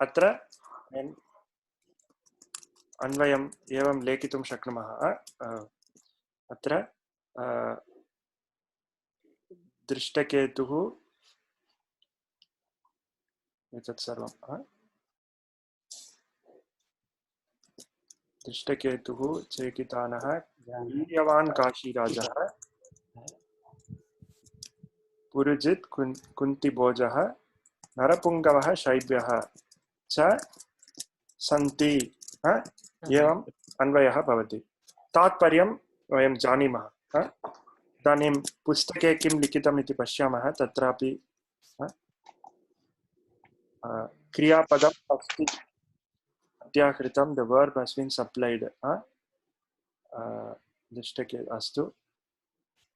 अत्र अन्वयम् एवं लेखितुं शक्नुमः। अत्र दृष्टकेतुः एतत् सर्वं दृष्टकेतुः चेकितानः वीर्यवान् काशीराजः पुरुजित् कुन्तिभोजः नरपुङ्गवः शैब्यः च सन्ति। एवम् अन्वयः भवति। तात्पर्यं वयं जानीमः। इदानीं पुस्तके किं लिखितम् इति पश्यामः। तत्रापि क्रियापदम् अस्ति अध्याकृतं, the verb has been supplied। दृष्टके अस्तु।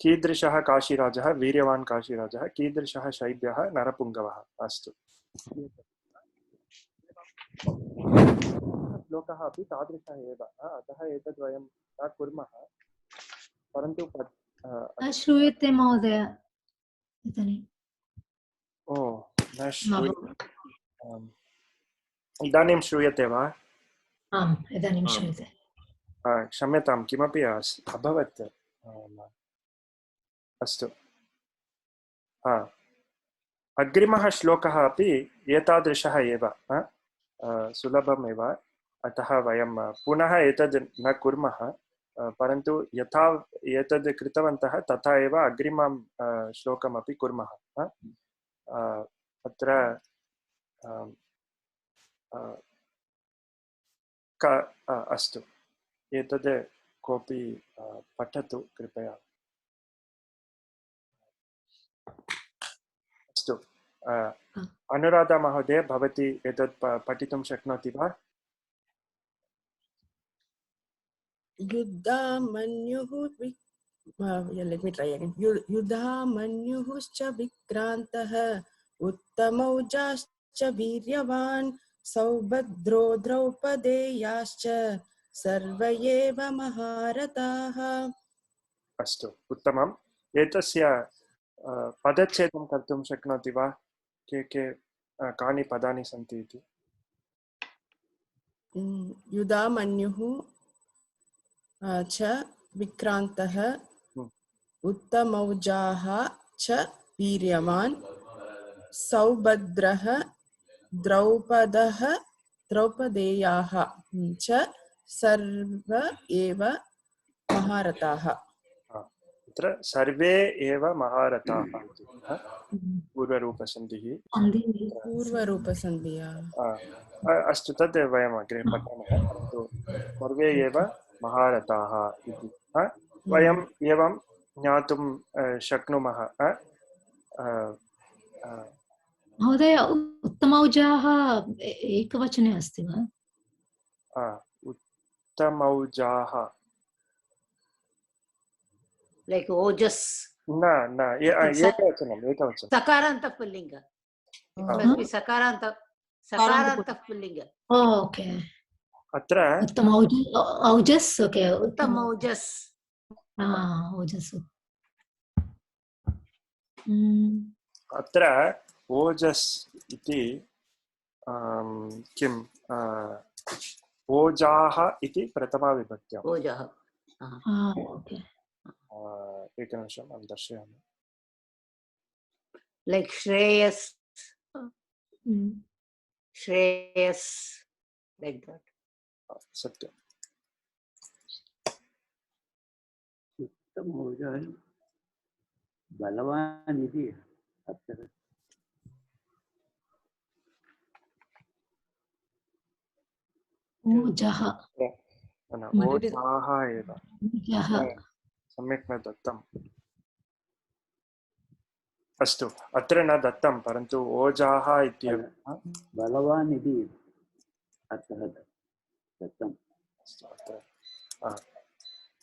कीदृशः काशीराजः? वीर्यवान् काशीराजः। कीदृशः शैब्यः? नरपुङ्गवः। अस्तु। श्लोकः अपि तादृशः एव, अतः एतद् वयं न कुर्मः, परन्तु श्रूयते महोदय। ओ न श्रूयते। इदानीं श्रूयते वा? आम्, इदानीं श्रूयते। क्षम्यतां, किमपि अभवत्। अस्तु। अग्रिमः श्लोकः अपि एतादृशः एव, सुलभमेव, अतः वयं पुनः एतद् न कुर्मः, परन्तु यथा एतद् कृतवन्तः तथा एव अग्रिमं श्लोकमपि कुर्मः। अत्र अस्तु, एतद् कोऽपि पठतु कृपया। अस्तु, अनुराधा महोदय, भवती एतत् पठितुं शक्नोति वा? युद्धामन्युः let me try again. युद्धामन्युश्च विक्रान्तः उत्तमौजाश्च वीर्यवान् सौभद्रो द्रौपदेयाश्च सर्व एव महारथाः। अस्तु, उत्तमम्। एतस्य पदच्छेदं कर्तुं शक्नोति वा? के कानि पदानि सन्ति इति? युधामन्युः च विक्रान्तः उत्तमौजाः च वीर्यवान् सौभद्रः द्रौपदेयाः च सर्व एव महारथाः। अत्र सर्वे एव महारथाः इति पूर्वरूपसन्धिः। अस्तु, तद् वयम् अग्रे पठामः, परन्तु सर्वे एव महारथाः इति वयम् एवं ज्ञातुं शक्नुमः। महोदय, उत्तमौजाः एकवचने अस्ति वा? उत्तमौजाः like ojas न एकवचनम् sakaranta pullinga. It must be sakaranta pullinga. Okay, अत्र औजस्। ओके, उत्तमौजस्। ओजस्। अत्र ओजस् इति किम्? ओजाः इति प्रथमाविभक्त्याम्। ओजाः। एकनिमिषम्, अहं दर्शयामि। Like Shreyas, like that. सत्यम्। उत्तमौजा बलवान् इति अर्थः। ओजः एव, सम्यक् न दत्तम्। अस्तु, अत्र न दत्तं, परन्तु ओजाः इत्येव बलवान् इति अर्थः दत्तम्।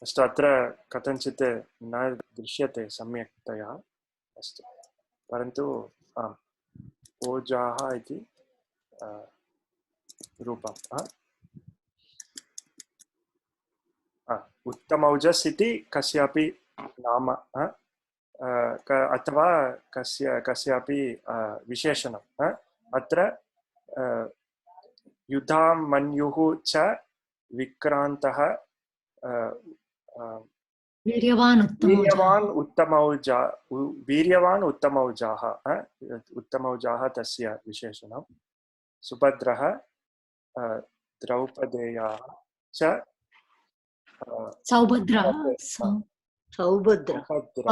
अस्तु, अत्र कथञ्चित् न दृश्यते सम्यक्तया। अस्तु, परन्तु ओजाः इति रूपम्। उत्तमौजस् इति कस्यापि नाम अथवा कस्यापि विशेषणम् अत्र युधामन्युः च विक्रान्तः वीर्यवान् वीर्यवान् उत्तमौजाः उत्तमौजाः तस्य विशेषणं सुभद्रः द्रौपदेयाः च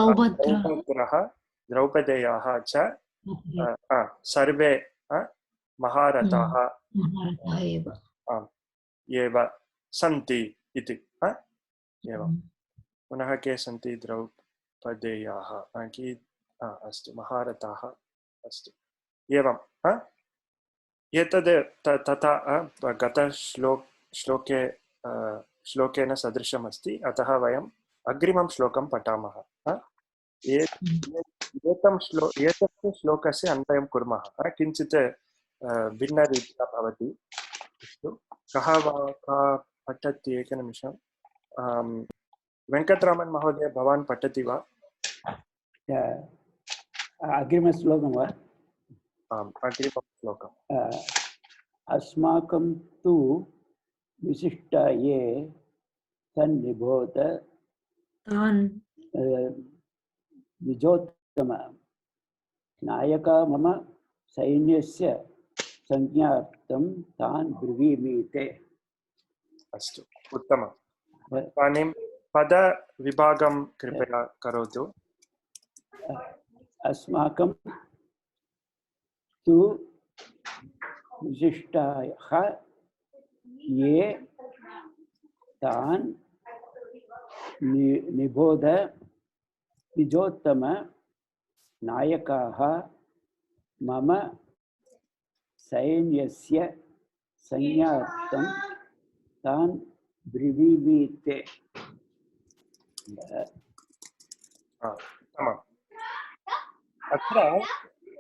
सौभद्रः द्रौपदेयाः च सर्वे महारथाः एव एव सन्ति इति एवं पुनः के सन्ति द्रौपदेयाः अस्तु महारथाः अस्तु एवं एतद् तथा श्लोकेन सदृशमस्ति अतः वयम् अग्रिमं श्लोकं पठामः एतस्य श्लोकस्य अन्वयं कुर्मः किञ्चित् भिन्नरीत्या भवति कः पठति एकनिमिषं वेङ्कटरामन् महोदय भवान् पठति वा अग्रिमश्लोकं वा आम् अग्रिमं श्लोकम् अस्माकं तु विशिष्टा ये सन्निबोध तान् निजोत्तम नायका मम सैन्यस्य संज्ञार्थं तान् ब्रवीमीते अस्तु उत्तमम् इदानीं पदविभागं कृपया करोतु अस्माकं तु विशिष्टाः ये तान् निबोध निजोत्तम नायकाः मम सैन्यस्य संज्ञार्थं तान् ब्रवीमीते उत्तमम् अत्र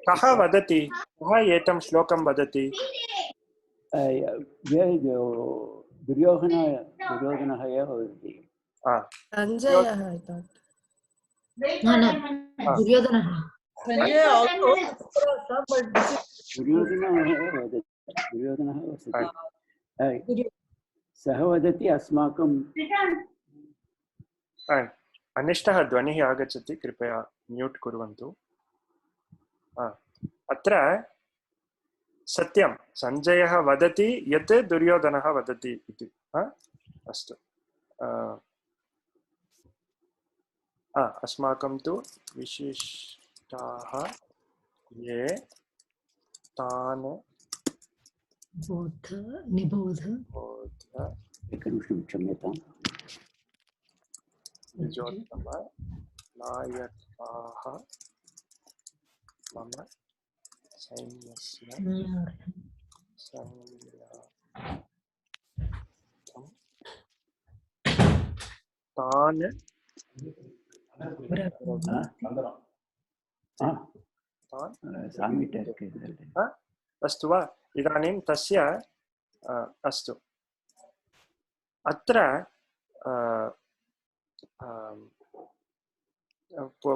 कः वदति कः एतं श्लोकं वदति दुर्योधनः एव वदति सञ्जयः दुर्योधनः दुर्योधनः वदति सः वदति अस्माकं अनिष्टः ध्वनिः आगच्छति कृपया म्यूट् कुर्वन्तु अत्र सत्यं सञ्जयः वदति यत् दुर्योधनः वदति इति अस्तु अस्माकं तु विशिष्टाः ये तान् निबोध एकनिमिषं क्षम्यताम् निजोत्तम नायकाः मम सैन्यस्य तान् अस्तु वा इदानीं तस्य अस्तु अत्र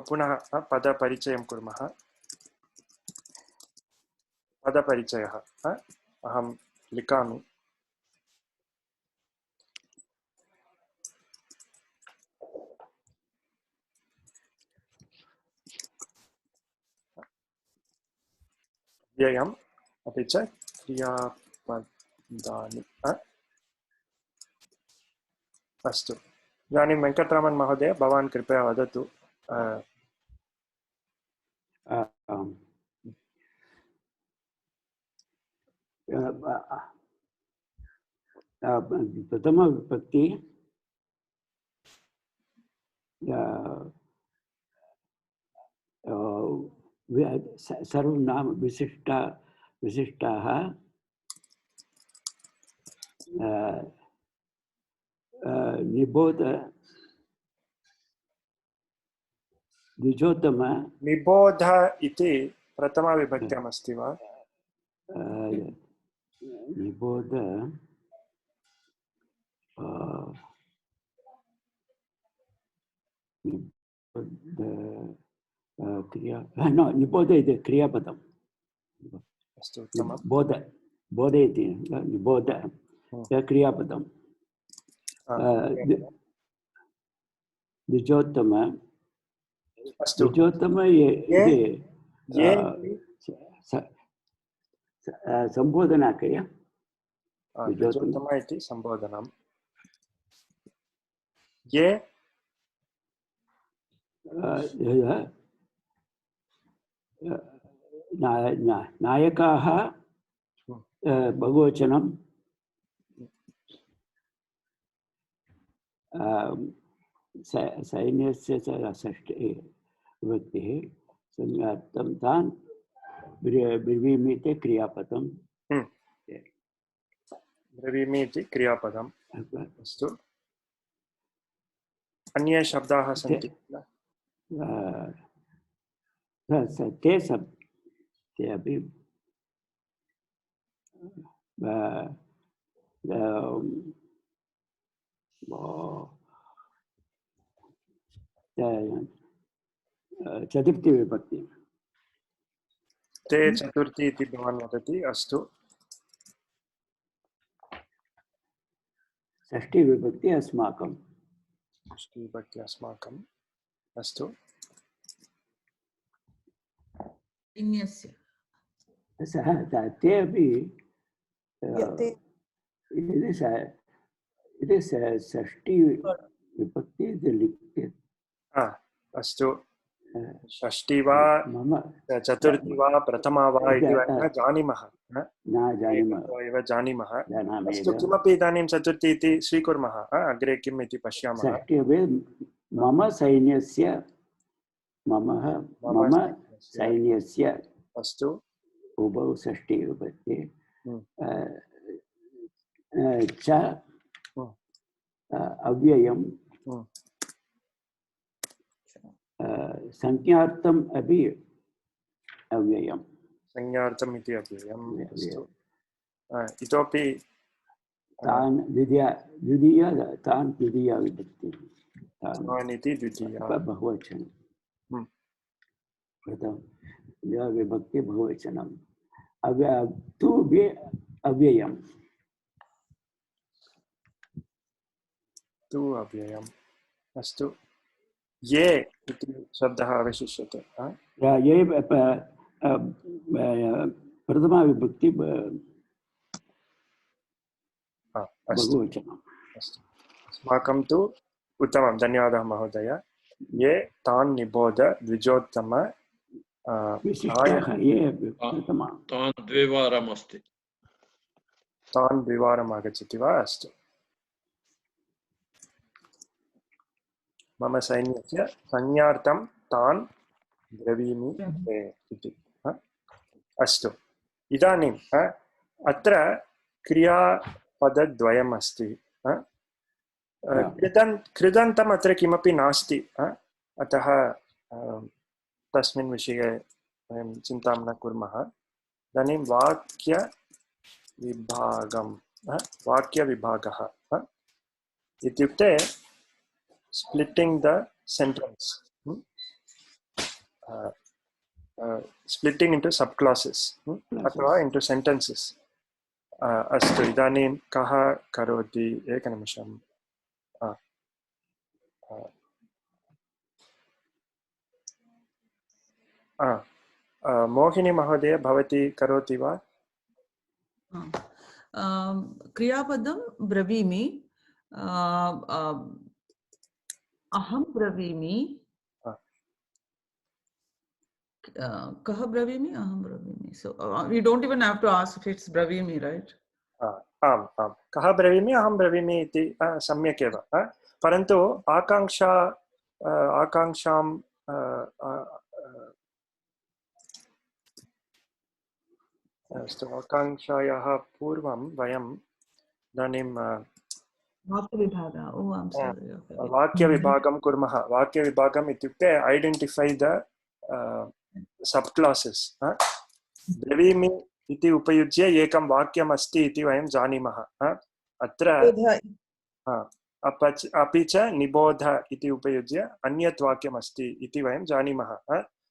पुनः पदपरिचयं कुर्मः पदपरिचयः अहं लिखामि व्ययम् अपि च क्रियापदानि अस्तु इदानीं वेङ्कटरामन् महोदय भवान् कृपया वदतु प्रथमविभक्ति सर्वनाम विशिष्टाः निबोध द्विजोत्तम निबोध इति प्रथमाविभक्त्यामस्ति वा निबोध क्रिया न निबोध इति क्रियापदम् अस्तु उत्तमं बोध बोधयति निबोध क्रियापदम् द्विजोत्तम अस्तु द्विजोत्तम ये संबोधना क्रिया द्विजोत्तम इति सम्बोधनं ये नायकाः बहुवचनं सैन्यस्य षष्ठी विभक्तिः संज्ञार्थं तान् ब्रवीमि इति क्रियापदं ब्रवीमि इति क्रियापदम् अस्तु अन्ये शब्दाः सन्ति ते अपि चतुर्थी विभक्ति ते चतुर्थी इति भवान् वदति अस्तु षष्ठी विभक्ति अस्माकं षष्ठी विभक्ति अस्माकम् अस्तु सः ते अपि इति षष्ठी विभक्ति इति लिखति अस्तु षष्ठी वा चतुर्थी वा प्रथमा वा इति वयं न जानीमः एव जानीमः अस्तु किमपि इदानीं चतुर्थी इति स्वीकुर्मः अग्रे किम् इति पश्यामः मम सैन्यस्य अस्तु उभौ षष्ठी विभक्ति च अव्ययं संज्ञार्थम् अपि अव्ययं संज्ञार्थम् इति अव्ययम् अस्तु इतोपि तान् द्वितीया विभक्ति तान् इति द्वितीया बहुवचनं प्रथम विभक्ति बहुवचनम् तु अव्ययम् तु अव्ययम् अस्तु ये इति शब्दः अवशिष्यते ये प्रथमा विभक्ति बहुवचनम् अस्तु अस्माकं तु उत्तमं धन्यवादः महोदय ये तान् निबोध द्विजोत्तम तान् द्विवारम् अस्ति तान् द्विवारम् आगच्छति वा अस्तु मम सैन्यस्य संज्ञार्थं तान् ब्रवीमि इति अस्तु इदानीम् अत्र क्रियापदद्वयम् अस्ति कृदन्तम् अत्र किमपि नास्ति अतः तस्मिन् विषये वयं चिन्तां न कुर्मः इदानीं वाक्यविभागः इत्युक्ते splitting the sentence splitting into subclasses अथवा into sentences अस्तु इदानीं कः करोति एकनिमिषम् मोहिनी महोदय भवती करोति वा क्रियापदं ब्रवीमि अहं ब्रवीमि कः ब्रवीमि अहं ब्रवीमि so we don't even have to ask if it's ब्रवीमि right आम् आम् कः ब्रवीमि अहं ब्रवीमि इति सम्यक् एव परन्तु आकाङ्क्षां अस्तु आकाङ्क्षायाः पूर्वं वयं इदानीं वाक्यविभागं कुर्मः वाक्यविभागम् इत्युक्ते ऐडेण्टिफै द सब क्लासेस ब्रवीमि इति उपयुज्य एकं वाक्यम् अस्ति इति वयं जानीमः अत्र अपि च निबोध इति उपयुज्य अन्यत् वाक्यमस्ति इति वयं जानीमः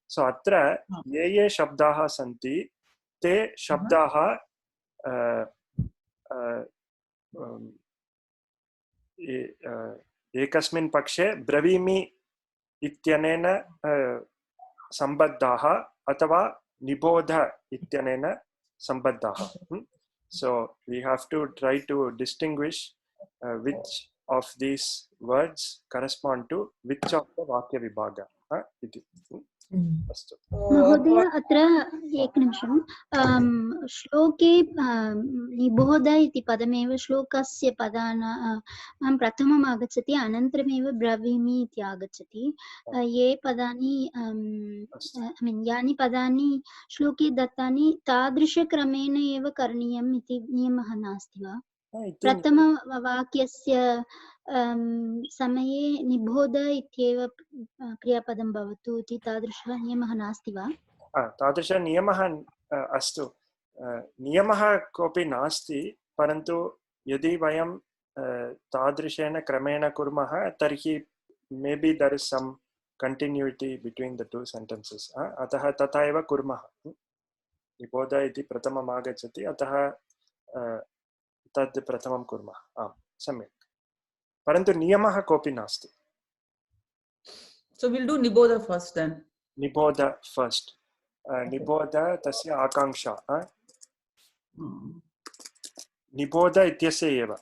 सो अत्र ये शब्दाः सन्ति ते शब्दाः एकस्मिन् पक्षे ब्रवीमि इत्यनेन सम्बद्धाः अथवा निबोध इत्यनेन सम्बद्धाः so we have to try to distinguish which of these words correspond to which of the vakya vibhaga iti astu महोदय अत्र एकनिमिषं श्लोके निबोध इति पदमेव श्लोकस्य पदानां प्रथमम् आगच्छति अनन्तरमेव ब्रवीमि इति आगच्छति ये पदानि यानि पदानि श्लोके दत्तानि तादृशक्रमेण एव करणीयम् इति नियमः नास्ति वा प्रथमवाक्यस्य समये निबोध इत्येव क्रियापदं भवतु इति तादृशः नियमः नास्ति वा तादृशः नियमः अस्तु नियमः कोऽपि नास्ति परन्तु यदि वयं तादृशेन क्रमेण कुर्मः तर्हि maybe there is some continuity between the two sentences अतः तथा एव कुर्मः निबोध इति प्रथमम् आगच्छति अतः तद् प्रथमं कुर्मः आम् सम्यक् परन्तु नियमः कोऽपि नास्ति So we'll do Nibodha first then. Nibodha first. Nibodha tasya akanksha. Nibodha ityasya eva.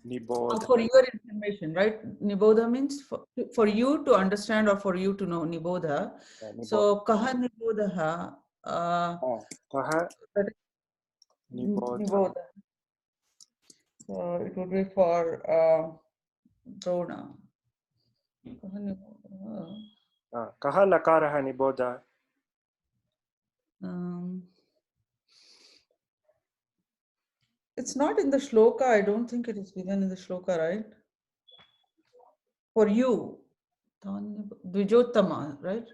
Nibodha. For your information, right? Nibodha means for you to understand or for you to know. Nibodha. So kaha Nibodha? Kaha Nibodha. So it would be for Drona. Kaha lakarah Nibodha? It's not in the shloka. I don't think it is given in the shloka, right? For you, Dvijottama, right?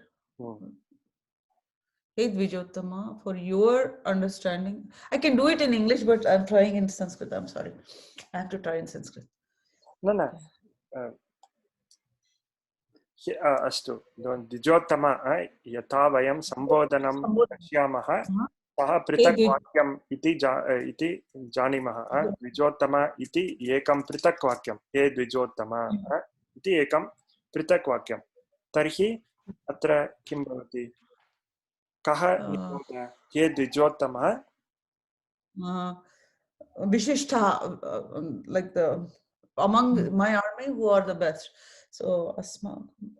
Hey Dvijottama, for your understanding. I can do it in English, but I'm trying in Sanskrit. I'm sorry. I have to try in Sanskrit. No. अस्तु द्विजोत्तम यथा वयं सम्बोधनं पश्यामः सः पृथक् वाक्यम् इति जानीमः द्विजोत्तम इति एकं पृथक् वाक्यं हे द्विजोत्तम इति एकं पृथक् वाक्यं तर्हि अत्र किं भवति कः हे द्विजोत्तम विशिष्टः like the among my army who are the best. So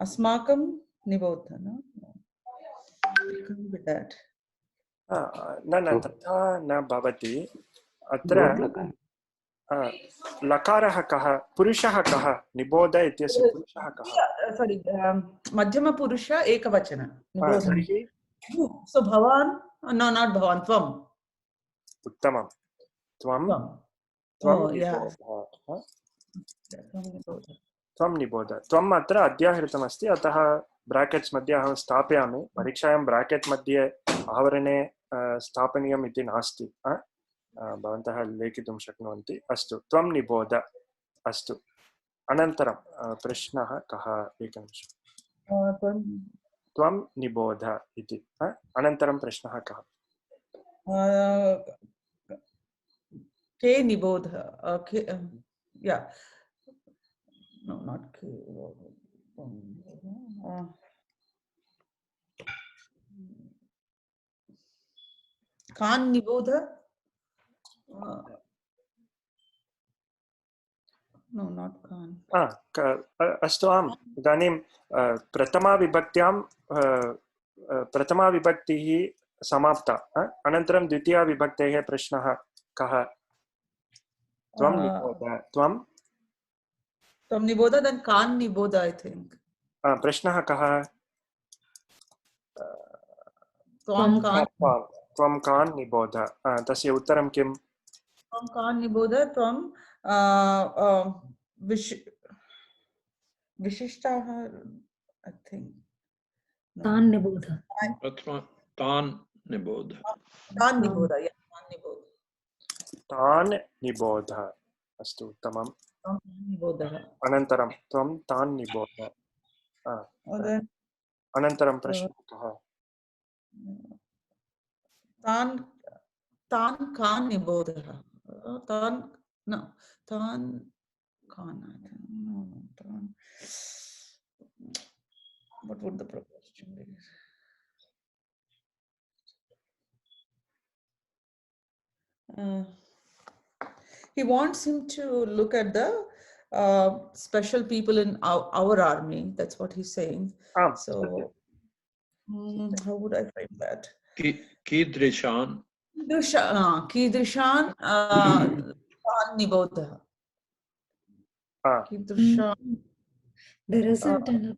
asmakam nibodha, no? With that. न तथा न भवति अत्र लकारः कः पुरुषः कः निबोध इत्यस्य पुरुषः कः sorry मध्यम पुरुष एकवचन निबोध so bhavan no not bhavan tvam उत्तमं त्वं त्वं निबोध त्वम् अत्र अध्याहृतमस्ति अतः ब्राकेट्स् मध्ये अहं स्थापयामि परीक्षायां ब्राकेट् मध्ये आवरणे स्थापनीयम् इति नास्ति भवन्तः लेखितुं शक्नुवन्ति अस्तु त्वं निबोध अस्तु अनन्तरं प्रश्नः कः एकनिमिषं त्वं निबोध इति अनन्तरं प्रश्नः कः के निबोध yeah no not ke kan nibodha no not kan अस्तु आम् इदानीं प्रथमाविभक्तिः समाप्ता अनन्तरं द्वितीयाविभक्तेः प्रश्नः कः त्वं निबोध त्वं निबोध then kan niboda I think प्रश्नः कः त्वं कान् निबोध तस्य उत्तरं किम् त्वं कान् निबोध त्वं विशिष्टाः I think तान् निबोध तान् निबोध तान् निबोध अस्तु उत्तमम् Nibodha. Anantaram tvam tan nibodha. Then Anantaram prashnatah. Tan kan nibodha. Tan no tan kan. No, tan. What would the proposition be? He wants him to look at the special people in our army. That's what he's saying. So, how would I find that? Kidrishan. Kidrishan Nibodha. Kidrishan. There isn't enough.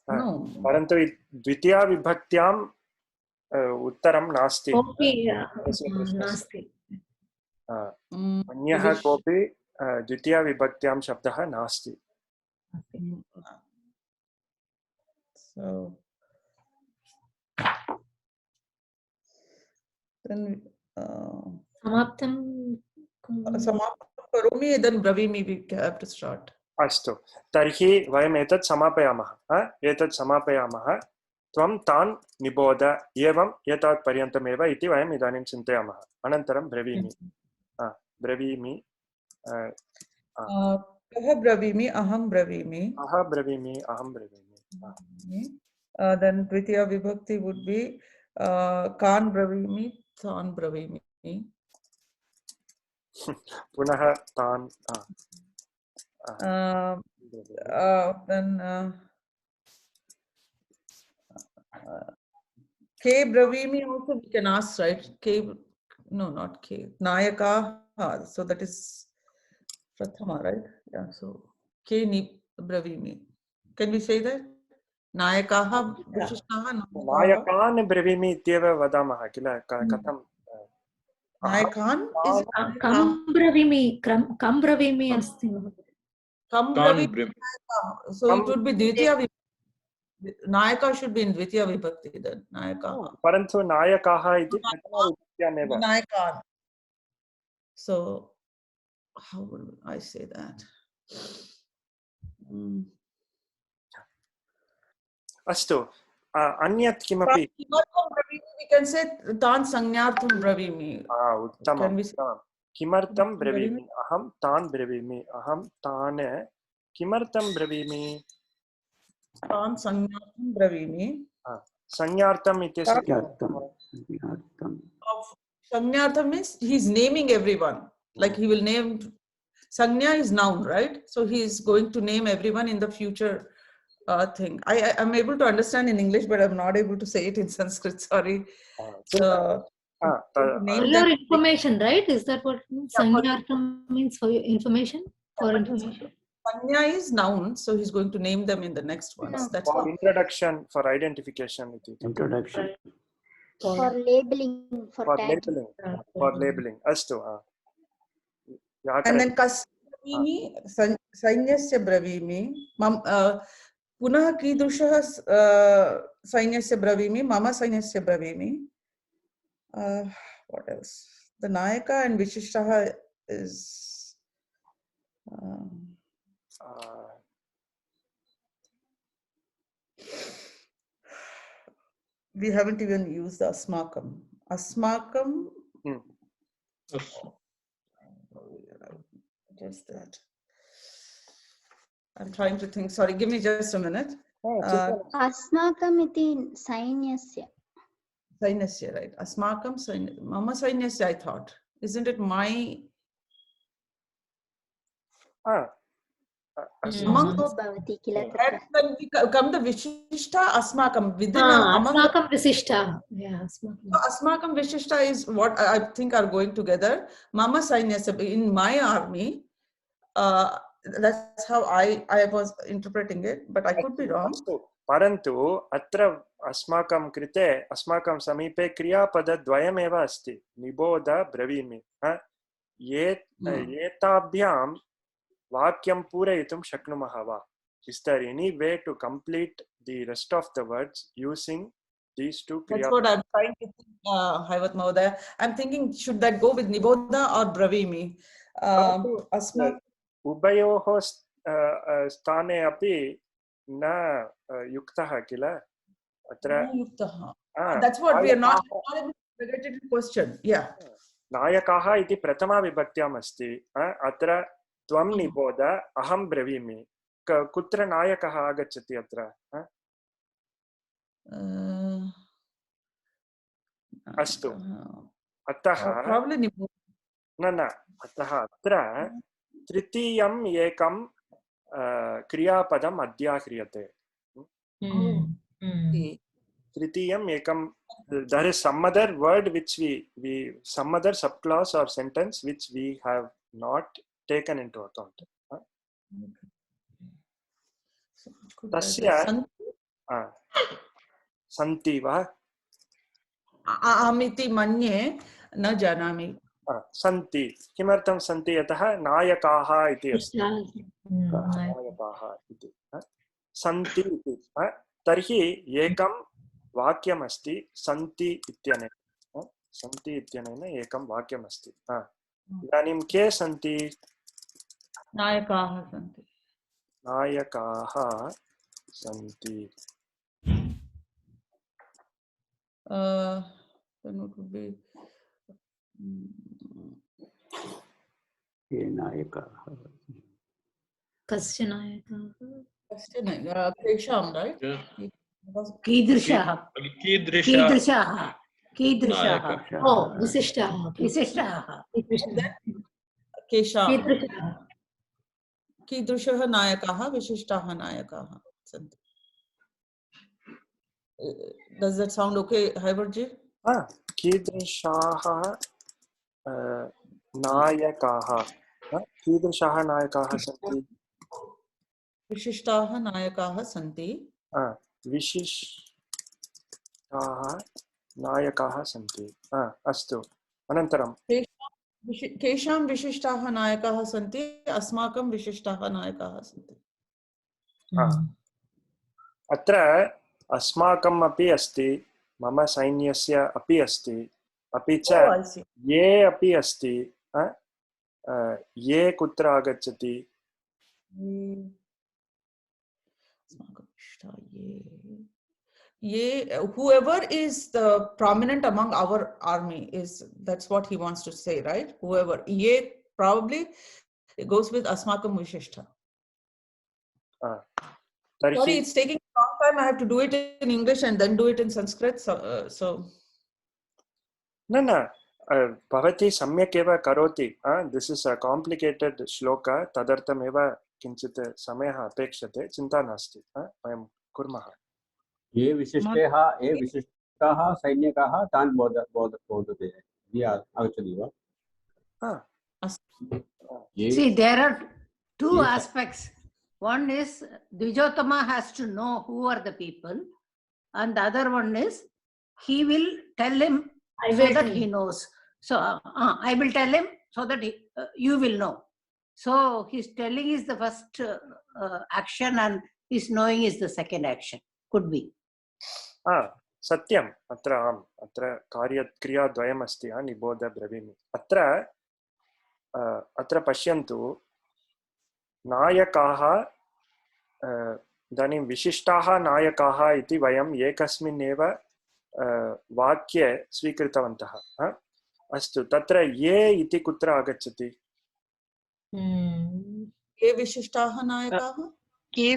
No. परन्तु द्वितीया विभक्त्यां उत्तरं नास्ति. नास्ति. अन्यः कोऽपि द्वितीया विभक्त्यां शब्दः नास्ति. So then Samaptam Karumi, then Bravimi we have to start. अस्तु तर्हि वयम् एतत् समापयामः. त्वं तान् निबोध एवं एतावत् पर्यन्तमेव इति वयम् इदानीं चिन्तयामः. अनन्तरं ब्रवीमि. ब्रवीमि कः ब्रवीमि अहं ब्रवीमि. अहं ब्रवीमि. Then Dvitiya Vibhakti would be Kan Bravimi, Tan Bravimi. पुनः तान् then K Bravimi also we can ask, right? K, no, not K. Nayaka. So that is Prathama, right? Yeah. So K Ni Bravimi. Can we say that? Nayakaha Vishishtaha. नायकान् ब्रवीमि इत्येव वदामः किल. कथं Nayakan is Kam Bravimi asti. Kam Bravimi. So it would be Dvitiya Vibhakti. Nayaka should be in Dvitiya Vibhakti then. Nayaka. परन्तु नायकाः इति प्रथमविभक्त्यामेव. Nayakan. So how would I say that? अस्तु अन्यत् किमपि. We can say Tan Sangyartham Bravimi. उत्तमं. किमर्थं ब्रवीमि अहं तान् ब्रवीमि अहं तान् किमर्थं ब्रवीमि. तान् संज्ञार्थं ब्रवीमि. संज्ञार्थम् इत्यस्य संज्ञार्थं means he's naming everyone. Like he will name. Sanya is noun, right? So he is going to name everyone in the future thing. I am able to understand in English, but I'm not able to say it in Sanskrit. Sorry. For your information, right? Is that what Sanyartham means? For your information? For information. Sanya is noun, so he's going to name them in the next ones. That's for introduction, for identification. Introduction. For labeling, for tagging. For labeling. Astu. And then Kasmi Sainyasya Bravimi. Punah Kidrushah Sainyasya Bravimi. Mama Sainyasya Bravimi. What else? The Nayaka and Vishishtaha is we haven't even used the Asmakam. Asmakam. Just that. I'm trying to think. Sorry, give me just a minute. Asmakam iti Sainyasya. Sainyasya, right? Asmakam Sainyasya. Mama Sainyasya, I thought. Isn't it my? Among those, when we come the Vishishta Asmakam within Asmakam Vishishta. Yeah, Asmakam. So Asmakam Vishishta is what I think are going together. Mama Sainyasya in my army. That's how I was interpreting it, but I could be wrong. Parantu atra asmakam krite asmakam samipe kriyapadadvayam asti niboda bravimi. Etabhyam vakyam purayitum shaknumaha va. Is there any way to complete the rest of the words using these two kriya? That's what I'm trying to think, Haivat Mahodaya. I'm thinking, should that go with niboda or bravimi? उभयोः स्थाने अपि न युक्तः किल अत्र That's what we are not able to get it in question. Yeah. नायकाः इति प्रथमा विभक्त्याम् अस्ति अत्र त्वं निबोध अहं ब्रवीमि कुत्र नायकः आगच्छति अत्र अस्तु अतः न अतः अत्र तृतीयम् एकं क्रियापदम् अध्याह्रियते तृतीयम् एकं there is some other word which we some other subclause or sentence which we have not taken into account tasya santi va ahmiti manye na janami santi किमर्थं सन्ति यतः नायकाः इति अस्ति नायकाः इति सन्ति इति तर्हि एकं वाक्यमस्ति सन्ति इत्यनेन एकं वाक्यमस्ति इदानीं के सन्ति नायकाः सन्ति then it would be ये नायकाः कस्य नायकाः केषां right कीदृशः विशिष्टाः केषां कीदृशः नायकाः विशिष्टाः नायकाः सन्ति does that sound okay Haivarji कीदृशाः नायकाः सन्ति विशिष्टाः नायकाः सन्ति विशिष्टाः नायकाः सन्ति अस्तु अनन्तरं केषां विशिष्टाः नायकाः सन्ति अस्माकं विशिष्टाः नायकाः सन्ति अत्र अस्माकम् अपि अस्ति मम सैन्यस्य अपि अस्ति अपि च ये अपि अस्ति ये कुत्र आगच्छति whoever is the prominent among our army is that's what he wants to say right whoever ye probably it goes with asmakam vishishta sorry it's taking a long time I have to do it in English and then do it in Sanskrit so no bhavati samyak eva karoti this is a complicated shloka tadartham eva किंचित समयः अपेक्षते चिन्ता नास्ति वयं कुर्मः ये विशिष्टाः सैनिकाः तान् बोधते आगच्छति वा See there are two aspects one is Dvijotama has to know who are the people and the other one is he will tell him so that he knows so I will tell him so that you will know so his telling is the first action and his knowing is the second action could be सत्यम् अत्र आम् अत्र कार्यक्रिया द्वयम् अस्ति निबोध ब्रवीमि अत्र पश्यन्तु नायकाः इदानीं विशिष्टाः नायकाः इति वयम् एकस्मिन् एव वाक्ये स्वीकृतवन्तः अस्तु तत्र ये इति कुत्र आगच्छति ये विशिष्टाः नायकाः के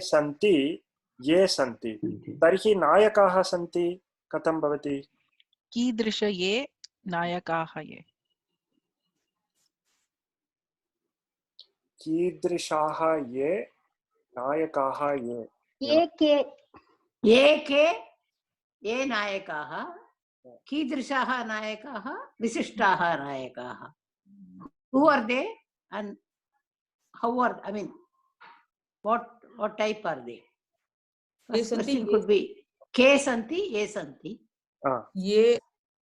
सन्ति ये सन्ति तर्हि नायकाः सन्ति कथं भवति कीदृश ये नायकाः ये कीदृशाः ये नायकाः ये नायकाः कीदृशाः नायकाः विशिष्टाः नायकाः who are they and how are I mean what type are they first question could be ke santi ye santi ye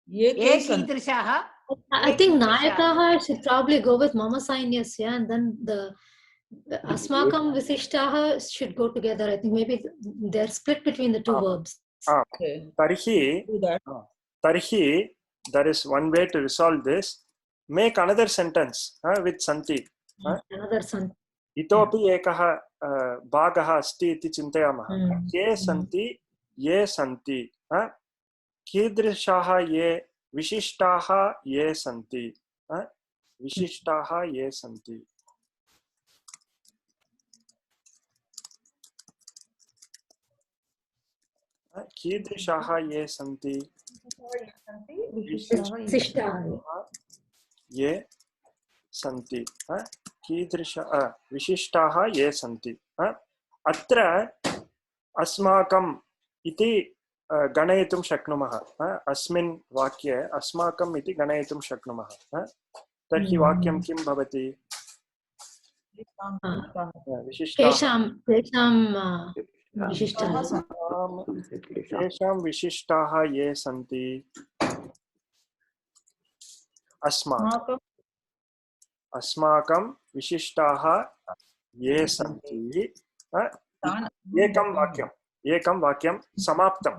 कीदृशाः I think nayakaha should probably go with mama sainyasya and then the asmakam visishtaha should go together I think maybe they're split between the two verbs tarhi there is one way to resolve this make another sentence with santi. Another santi. इतोपि एकः भागः अस्ति इति चिन्तयामः. के सन्ति ये सन्ति, कीदृशाः ये विशिष्टाः ये सन्ति, विशिष्टाः ये सन्ति. कीदृशाः ये सन्ति, विशिष्टाः ये सन्ति, कीदृश विशिष्टाः ये सन्ति. अत्र अस्माकम् इति गणयितुं शक्नुमः. अस्मिन् वाक्ये अस्माकम् इति गणयितुं शक्नुमः. तर्हि वाक्यं किं भवति? तेषां विशिष्टाः ये सन्ति, अस्माकं विशिष्टाः ये सन्ति. एकं वाक्यं समाप्तम्.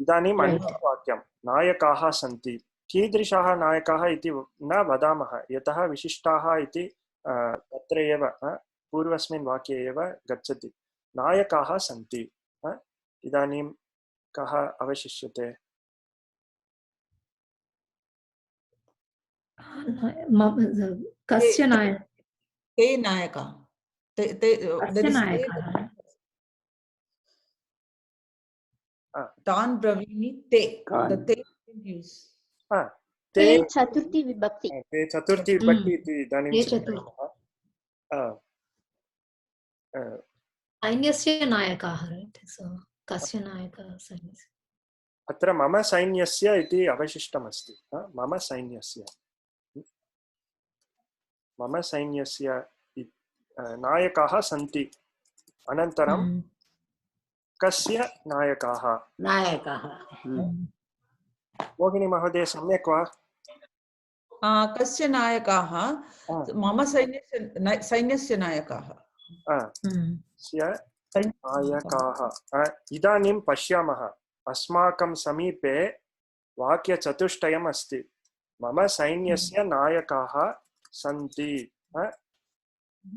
इदानीम् अन्यं वाक्यं नायकाः सन्ति. कीदृशाः नायकाः इति न वदामः, यतः विशिष्टाः इति तत्र एव पूर्वस्मिन् वाक्ये एव गच्छति. नायकाः सन्ति. इदानीं कः अवशिष्यते? कस्य नायकः? ते नायकः. तान् ब्रवीमि ते. ते चतुर्थी विभक्ति. ते चतुर्थी विभक्ति इति इदानीं सैन्यस्य नायकाः. कस्य नायकः सैन्यस्य? अत्र मम सैन्यस्य इति अवशिष्टमस्ति. मम सैन्यस्य नायकाः सन्ति. अनन्तरं कस्य नायकाः? मोहिनी महोदय सम्यक् वा? कस्य नायकाः? मम सैन्यस्य नायकाः. नायकाः. इदानीं पश्यामः, अस्माकं समीपे वाक्यचतुष्टयम् अस्ति. मम सैन्यस्य नायकाः सन्ति.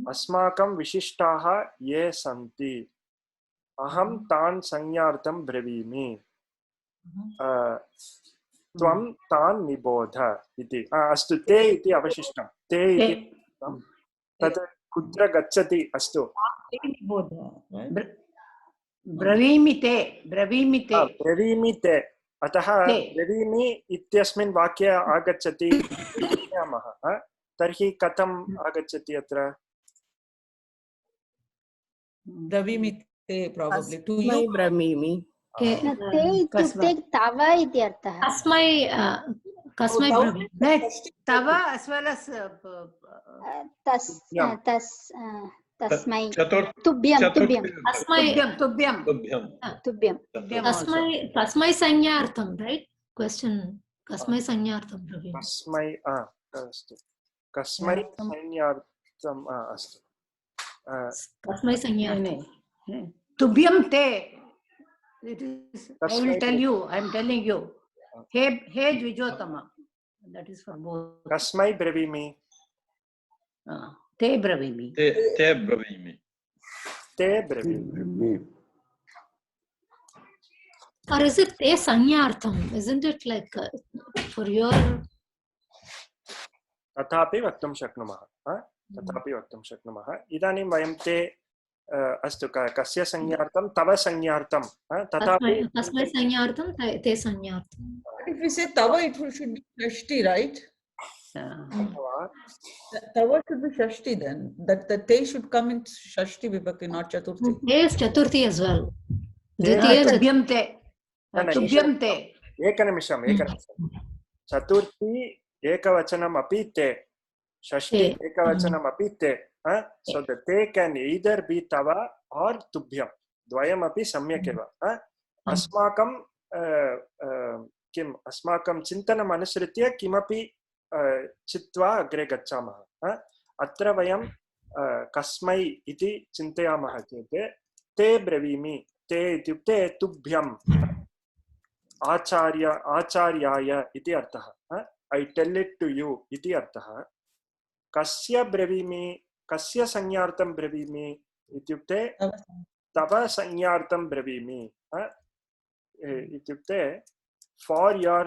अस्माकं विशिष्टाः ये सन्ति. अहं तान् संज्ञार्थं ब्रवीमि. त्वं तान् निबोध इति. अस्तु, ते इति अवशिष्टं. ते इति तत् कुत्र गच्छति? अस्तु, ब्रवीमि ते. अतः ब्रवीमि इत्यस्मिन् वाक्ये आगच्छति तर्हि कथम् आगच्छति अत्र? ब्रवीमि ते probably to you. ब्रवीमि ते इत्युक्ते तव इति अर्थः. कस्मै ब्रवीमि? तव as well as तस्मै तुभ्यं कस्मै संज्ञार्थं, राइट? क्वेश्चन कस्मै संज्ञार्थं ब्रवीमि? कस्मै अस्तु, कस्मै संज्ञार्थम् अस्तु, कस्मै संज्ञार्थं? तुभ्यं ते. It is, I will tell you, I am telling you. Hey Dvijotama. That is for both. Kasmai brevimi. Te brevimi. Te brevimi. Te brevimi. Or is it te sanyartham? Isn't it like for your? तथापि वक्तुं शक्नुमः. तथापि वक्तुं शक्नुमः. इदानीं वयं ते अस्तु, कस्य संज्ञार्थं? तव संज्ञार्थं. तथापि कस्मै संज्ञार्थं? ते संज्ञार्थं. If we say tava, it should be shashti, right? Tava should be shashti then. That the te should come in shashti vibhakti, not chaturthi. Te is chaturthi as well. Tubyam te. एकनिमिषम्. चतुर्थी एकवचनम् अपि ते, षष्ठी एकवचनम् अपि ते. So the te can either be tava or tubhyam. द्वयमपि सम्यक् एव. अस्माकं किम् अस्माकं चिन्तनम् अनुसृत्य किमपि चित्वा अग्रे गच्छामः. अत्र वयं कस्मै इति चिन्तयामः चेत् ते ब्रवीमि. ते इत्युक्ते तुभ्यम्, आचार्याय इति अर्थः. I tell it to you इति अर्थः कस्य ब्रवीमि कस्य संज्ञार्थं ब्रवीमि इत्युक्ते तव संज्ञार्थं ब्रवीमि इत्युक्ते for your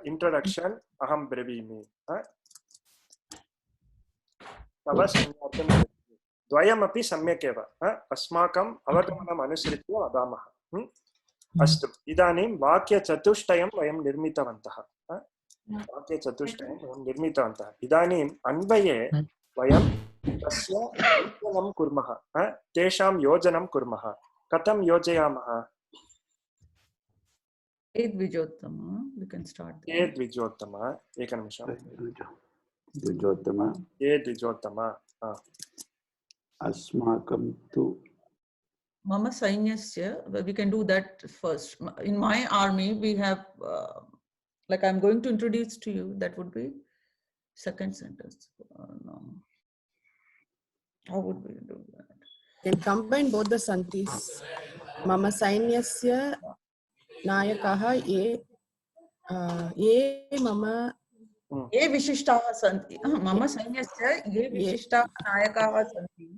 introduction अहं ब्रवीमि तव संज्ञार्थं द्वयमपि सम्यक् एव अस्माकम् अवगमनम् अनुसृत्य वदामः अस्तु इदानीं वाक्यचतुष्टयं वयं निर्मितवन्तः इदानीम् अन्वये वयं तस्य योजनं कुर्मः तेषां योजनं कुर्मः कथं योजयामः द्विजोत्तम एकनिमिषं द्विजोत्तम अस्माकं तु Mama Sainyasya, we can do that first. In my army, we have, like I'm going to introduce to you, that would be second sentence. No. How would we do that? Can combine both the santis. Mama Sainyasya Nayakaha ye mama ye vishishtaha santi. Mama Sainyasya ye vishishtaha Nayakaha santi.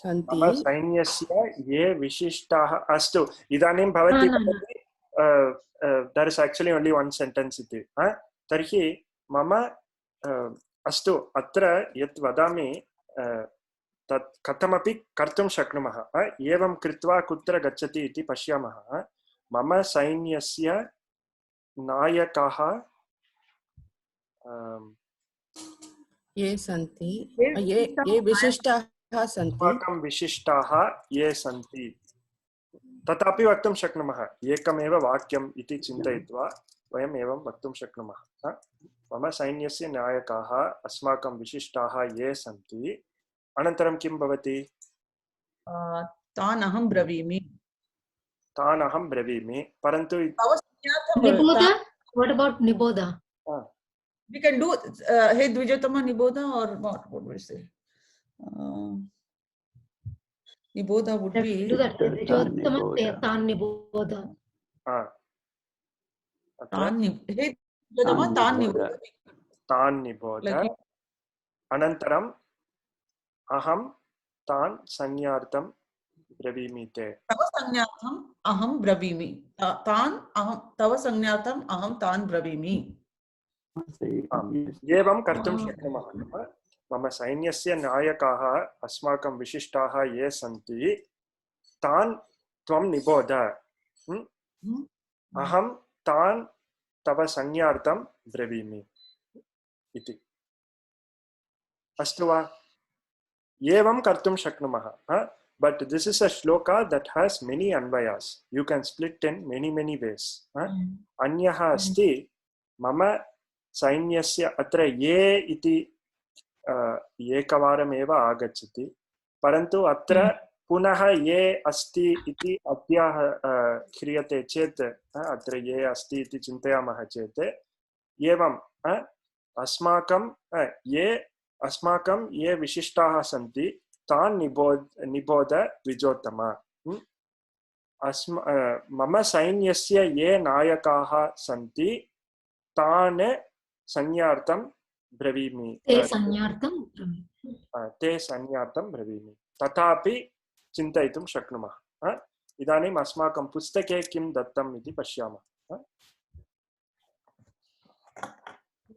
मम सैन्यस्य ये विशिष्टाः अस्तु इदानीं भवती there is actually only one sentence इति तर्हि मम अस्तु अत्र यत् वदामि तत् कथमपि कर्तुं शक्नुमः एवं कृत्वा कुत्र गच्छति इति पश्यामः मम सैन्यस्य नायकाः ये सन्ति ये विशिष्टाः अस्माकं विशिष्टाः ये सन्ति तथापि वक्तुं शक्नुमः एकमेव वाक्यम् इति चिन्तयित्वा वयम् एवं वक्तुं शक्नुमः मम सैन्यस्य नायकाः अस्माकं विशिष्टाः ये सन्ति अनन्तरं किं भवति तान् अहं ब्रवीमि परन्तु निबोधा what about niboda we can do hey Dvijotama niboda or what would we say niboda would be do that Dvijotama tan niboda hey Dvijotama tan niboda anantaram aham tan संज्ञार्थं ब्रवीमि ते तव संज्ञार्थम् अहं ब्रवीमि तान् अहं तव संज्ञार्थम् अहं तान् ब्रवीमि एवं कर्तुं शक्नुमः मम सैन्यस्य नायकाः अस्माकं विशिष्टाः ये सन्ति तान् त्वं निबोध अहं तान् तव संज्ञार्थं ब्रवीमि इति अस्तु वा एवं कर्तुं शक्नुमः but this is a shloka that has many anvayas you can split in many ways अन्यः अस्ति मम सैन्यस्य अत्र ये इति एकवारमेव आगच्छति परन्तु अत्र पुनः ये अस्ति इति अद्याह क्रियते चेत् अत्र ये अस्ति इति चिन्तयामः चेत् एवं अस्माकं ये विशिष्टाः सन्ति तान् निबोध द्विजोत्तम मम सैन्यस्य ये नायकाः सन्ति तान् संज्ञार्थं ब्रवीमि ते संज्ञार्थं ब्रवीमि तथापि चिन्तयितुं शक्नुमः इदानीम् अस्माकं पुस्तके किं दत्तम् इति पश्यामः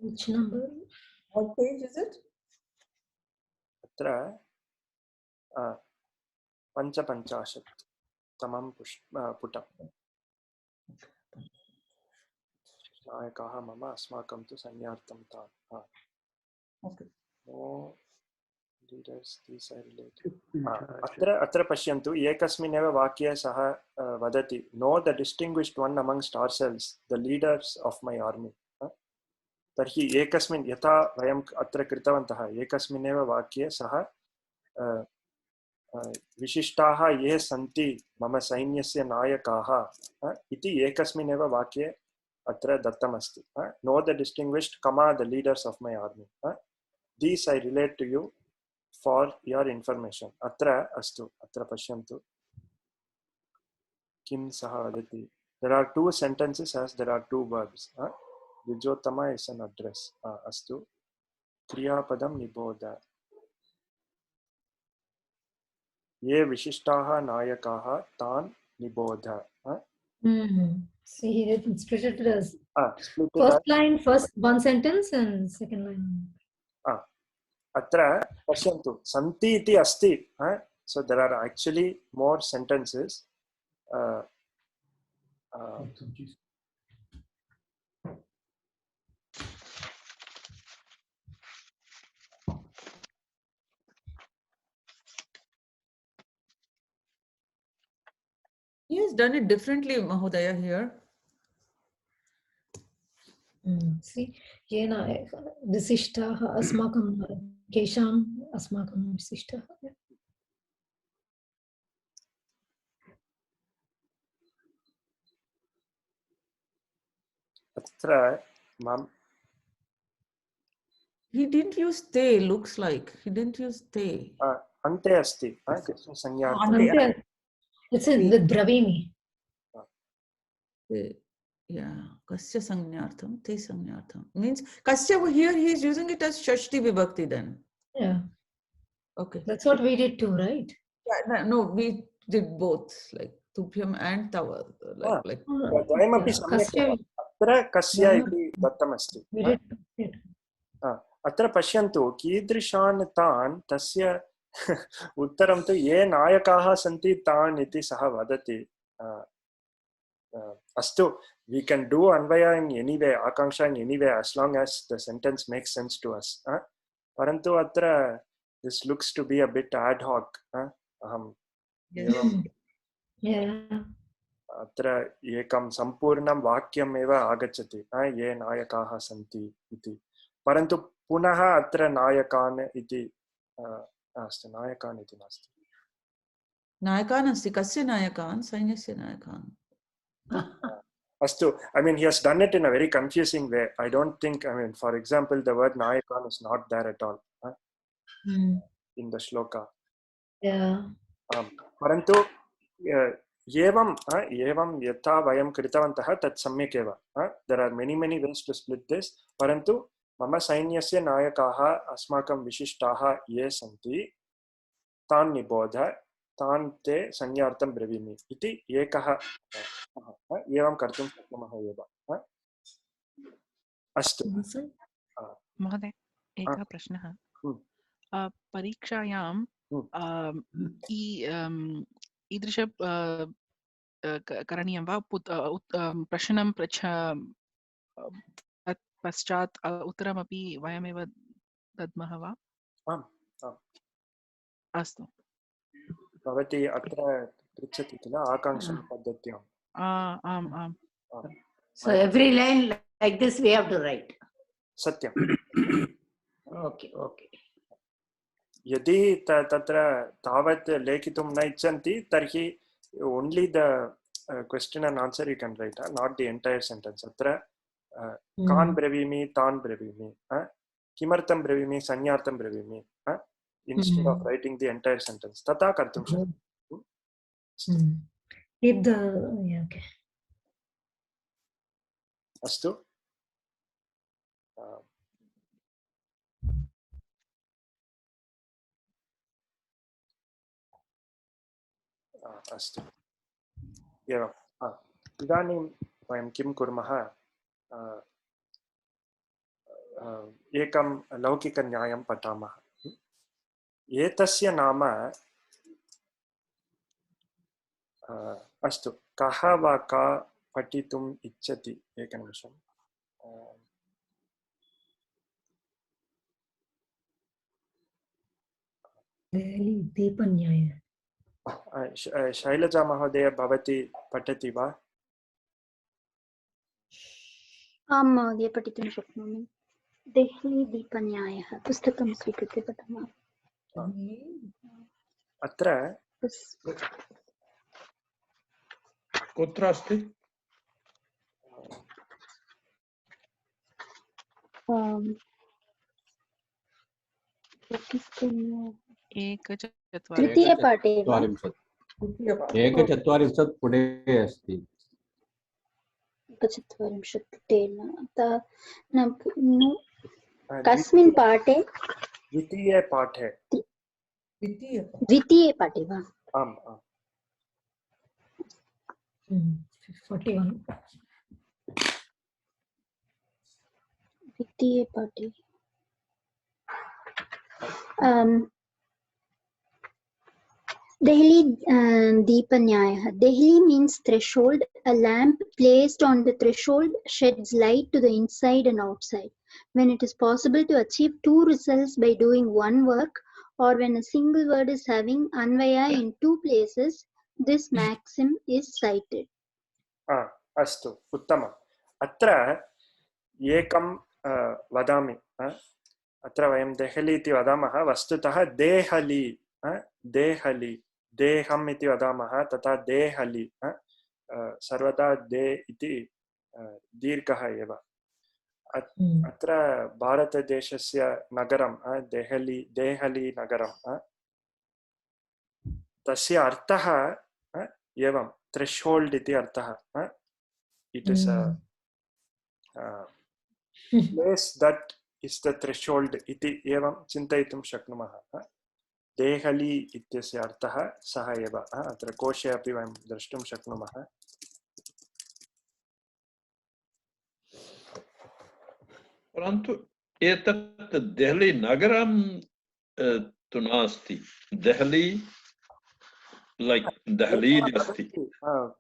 which number what page is it अत्र 55 तमं पुटम् नायकाः मम अस्माकं तु संज्ञार्थं तान् अत्र पश्यन्तु एकस्मिन्नेव वाक्ये सः वदति know the distinguished one amongst ourselves the leaders of my army तर्हि एकस्मिन् यथा वयम् अत्र कृतवन्तः एकस्मिन्नेव वाक्ये सः विशिष्टाः ये सन्ति मम सैन्यस्य नायकाः इति एकस्मिन्नेव वाक्ये अत्र दत्तमस्ति नो द डिस्टिंग्विश्ड कमा the leaders of my army these I relate to you for your information अत्र अस्तु अत्र पश्यन्तु किं सः वदति there are two sentences as there are two verbs Dvijotama is an address. Astu. Kriyapadam nibodha. Ye vishishtaha nayakaha tan nibodha. See, he did split it as split first line, first one sentence, and second line. Atra pashyantu. Santi iti asti. So there are actually more sentences. He has done it differently, Mahodaya, here. See, yena visishtaha asmakam kesham asmakam visishtaha. Atra he didn't use te, looks like. He didn't use te. Ante asti. Ante. It's with bravimi. Yeah, kasya sangnartham, te sangnartham. Means kasya over here he is using it as shashti vibhakti then. Yeah. Okay. That's what we did too, right? Yeah, no, we did both, like tubhyam and tava. Like Dvayamapi samyak. Atra kasya iti dattam asti. We did. Atra pashyantu कीदृशान् तान् तस्य उत्तरं तु ये नायकाः सन्ति तान् इति सः वदति. Astu, we can do anvaya in any way, akanksha in any way, as long as the sentence makes sense to us. Parantu atra, this looks to be a bit ad hoc. Yeah. Atra ekam sampurnam vakyam eva agachati. Ye nayakaha santi iti. Parantu punaha atra nayakan iti asti. Nayakan iti nasti. Nayakan asti. Kasya nayakan? Sainyasya nayakan. Astu. I mean, he has done it in a very confusing way. I don't think, I mean, for example, the word nayakan is not there at all in the shloka. Yeah. Parantu evam yatha vayam kritavantah tat samyak eva. There are many ways to split this. Parantu mama sainyasya nayakaha asmakam vishishtaha ye santi tan nibodha tan te sanyartam brevimi iti ekah एवं कर्तुं शक्नुमः एव. अस्तु महोदय, एकः प्रश्नः. परीक्षायां ईदृश करणीयं वा? प्रश्नं पश्चात् उत्तरमपि वयमेव दद्मः वा? आम् आम्. अस्तु. भवती अत्र पृच्छति किल आकाङ्क्षण पद्धत्यां. So every line like this we have to write. Satyam. Okay. यदि तत्र तावत् लेखितुं न इच्छन्ति तर्हि only the question and answer you can write, not the entire sentence. अत्र कान् ब्रवीमि तान् ब्रवीमि किमर्थं ब्रवीमि संज्ञार्थं ब्रवीमि instead of writing the entire sentence. तथा कर्तुं शक्यते. Keep the okay. अस्तु. अस्तु. एवम्. इदानीं वयं किं कुर्मः? एकं लौकिकन्यायं पठामः. एतस्य नाम अस्तु. कः वा का पठितुम् इच्छति? एकनिमिषम्. दीपन्याय. शैलजा महोदय, भवती पठति वा? आं महोदय, पठितुं शक्नोमि. देहली दीपन्यायः पुस्तकं स्वीकृत्य पठामः. अत्र कुत्र अस्ति? तृतीयपाठे वा? 1:40 पुटे अस्ति. कस्मिन् पाठे? द्वितीये पाठे। द्वितीये पाठे वा? आम् आम्। 41 द्वितीये पाठे Delhi Deepanyaya. Delhi means threshold. A lamp placed on the threshold sheds light to the inside and outside. When it is possible to achieve two results by doing one work, or when a single word is having anvaya in two places, this maxim is cited. अस्तु उत्तमम्। अत्र एकं वदामि। अत्र वयं देहली इति वदामः, वस्तुतः देहली देहली देहम् इति वदामः, तथा देहली सर्वदा दे इति दीर्घः एव। अत्र भारतदेशस्य नगरं देहली देहली नगरं, तस्य अर्थः एवं थ्रेशोल्ड इति अर्थः। It is a place that is the threshold इति एवं चिन्तयितुं शक्नुमः। देहली इत्यस्य अर्थः सः एव। अत्र कोशे अपि वयं द्रष्टुं शक्नुमः। परन्तु एतत् देहली नगरं तु नास्ति, देहली like दहलीज अस्ति।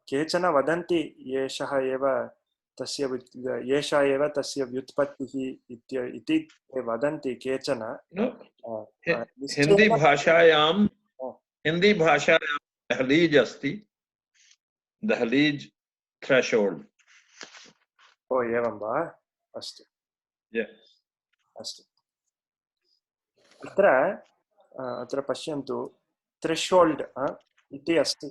केचन वदन्ति एषः एव तस्य एषा एव तस्य व्युत्पत्तिः इति वदन्ति केचन। हिंदी भाषायां दहलीज अस्ति, दहलीज थ्रेशोल्ड। ओ एवं वा? अस्तु अस्तु। अत्र पश्यन्तु, थ्रेशोल्ड इति अस्ति,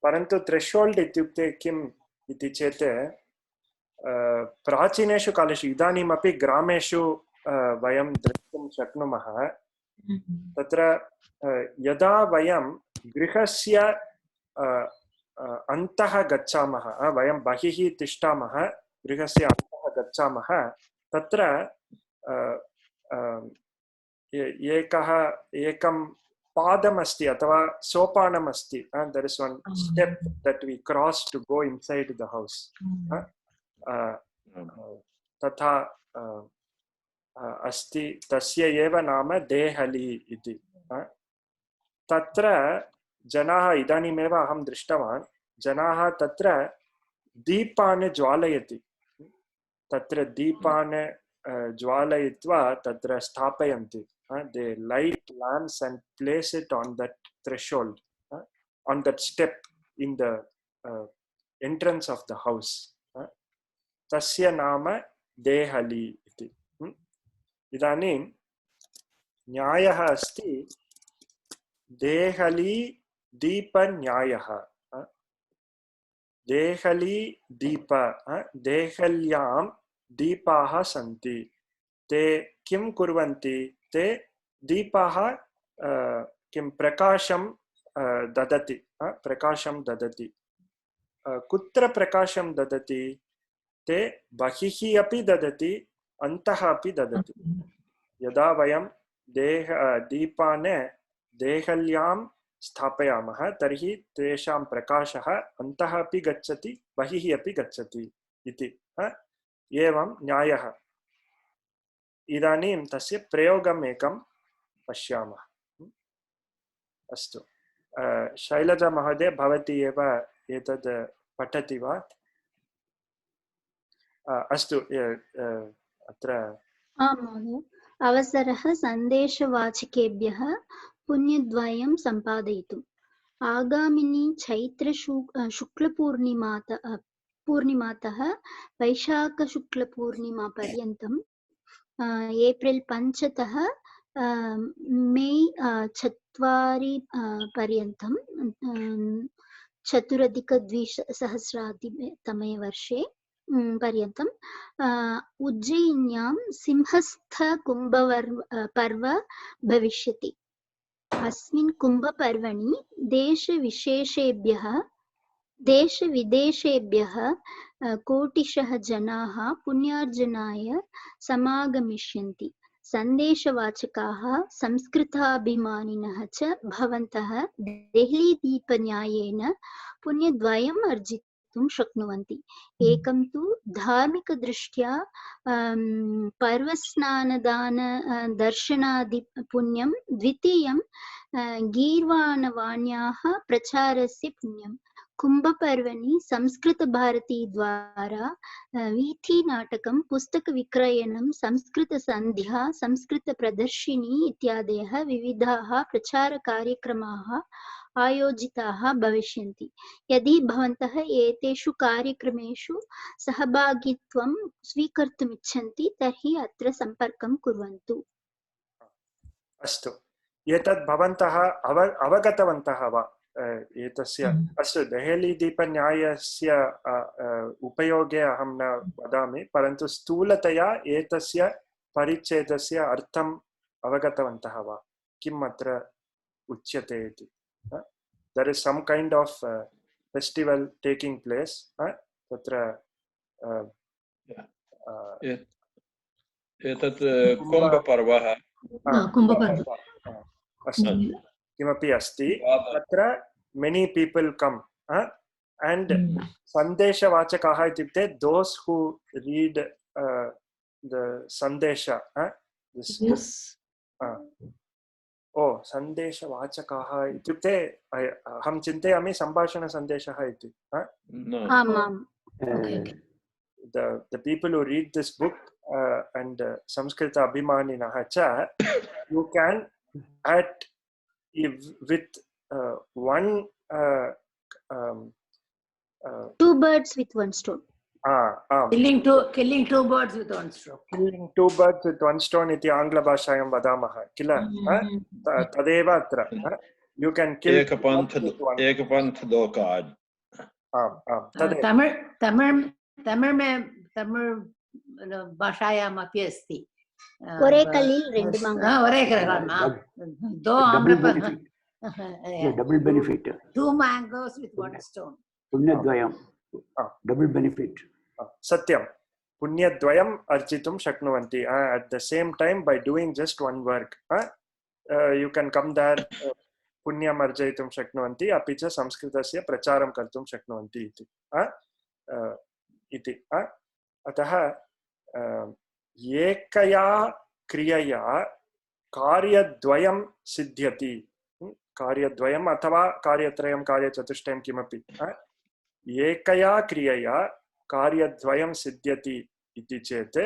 परन्तु थ्रेशोल्ड इत्युक्ते किम् इति चेत् प्राचीनेषु कालेषु इदानीमपि ग्रामेषु वयं द्रष्टुं शक्नुमः। तत्र यदा वयं गृहस्य अन्तः गच्छामः, वयं बहिः तिष्ठामः, गृहस्य अन्तः गच्छामः, तत्र एकं पादमस्ति अथवा सोपानमस्ति। There is one step that we cross to go inside the house. तथा अस्ति, तस्य एव नाम देहली इति। तत्र जनाः, इदानीमेव अहं दृष्टवान्, जनाः तत्र दीपान् ज्वालयति, तत्र दीपान् ज्वालयित्वा तत्र स्थापयन्ति। They light lamps and place it on that threshold, on that step in the entrance of the house. Tasya nama dehali iti. Idanim न्यायः अस्ति देहली दीप न्यायः। देहली दीप, देहल्यां दीपाः सन्ति। ते किं कुर्वन्ति? ते दीपाः किं प्रकाशं ददति, प्रकाशं ददति। कुत्र प्रकाशं ददति? ते बहिः अपि ददति, अन्तः अपि ददति। यदा वयं दीपान् देहल्यां स्थापयामः तर्हि तेषां प्रकाशः अन्तः अपि गच्छति, बहिः अपि गच्छति इति। एवं न्यायः। इदानीं तस्य प्रयोगम् एकं पश्यामः। अस्तु, शैलजा महोदय, भवती एव एतद् पठति वा? अस्तु, अत्र आं महोदय। अवसरः सन्देशवाचकेभ्यः पुण्यद्वयं सम्पादयितुम्। आगामिनी चैत्र शुक्लपूर्णिमातः वैशाखशुक्लपूर्णिमा पर्यन्तं, एप्रिल् 5 तः मे 4 पर्यन्तं 2024 वर्षे पर्यन्तं उज्जयिन्यां सिंहस्थकुम्भपर्व भविष्यति। अस्मिन् कुम्भपर्वणि देशविशेषेभ्यः देशविदेशेभ्यः कोटिशः जनाः पुण्यार्जनाय समागमिष्यन्ति। सन्देशवाचकाः संस्कृताभिमानिनः च भवन्तः देहलीदीपन्यायेन पुण्यद्वयम् अर्जितुं शक्नुवन्ति। एकं तु धार्मिकदृष्ट्या पर्वस्नानदान दर्शनादि पुण्यं, द्वितीयं गीर्वाणवाण्याः प्रचारस्य पुण्यं। कुम्भपर्वणि संस्कृतभारती द्वारा वीथिनाटकं, पुस्तकविक्रयणं, संस्कृतसन्ध्या, संस्कृतप्रदर्शिनी इत्यादयः विविधाः प्रचारकार्यक्रमाः आयोजिताः भविष्यन्ति। यदि भवन्तः एतेषु कार्यक्रमेषु सहभागित्वं स्वीकर्तुमिच्छन्ति तर्हि अत्र सम्पर्कं कुर्वन्तु। अस्तु, एतत् भवन्तः अवगतवन्तः वा एतस्य? अस्तु, देहलीदीपन्यायस्य उपयोगे अहं न वदामि, परन्तु स्थूलतया एतस्य परिच्छेदस्य अर्थम् अवगतवन्तः वा? किम् अत्र उच्यते इति? There is some kind of festival taking place. तत्र एतत् कुम्भपर्वः अस्तु, किमपि अस्ति तत्र many people come and सन्देशवाचकाः इत्युक्ते those who read the सन्देश सन्देशवाचकाः इत्युक्ते अहं चिन्तयामि सम्भाषणसन्देशः इति। The people who read this book and Samskrita Abhimaninah cha, you can with one two birds with one stone. Killing two birds with one stone. Killing two birds with one stone iti Angla bhashayam vadamah kila. Tadeva atra. You can kill Ekapanth do card. Tamil भाषायाम् अपि अस्ति। ओरे कल्लिल रेंडु मांगो। ओरे कल्लिल दो double benefit. Two mangoes with one stone. पुण्यद्वयम् double benefit. Satyam. Punyadvayam arjitum shaknuvanti. At the same time, by doing just one work, you can come there. Punyam arjayitum shaknuvanti. Api cha samskritasya pracharam kartum shaknuvanti iti. Iti. अतः एकया क्रियया कार्यद्वयं सिद्ध्यति। कार्यद्वयम् अथवा कार्यत्रयं कार्यचतुष्टयं किमपि एकया क्रियया कार्यद्वयं सिद्ध्यति इति चेत्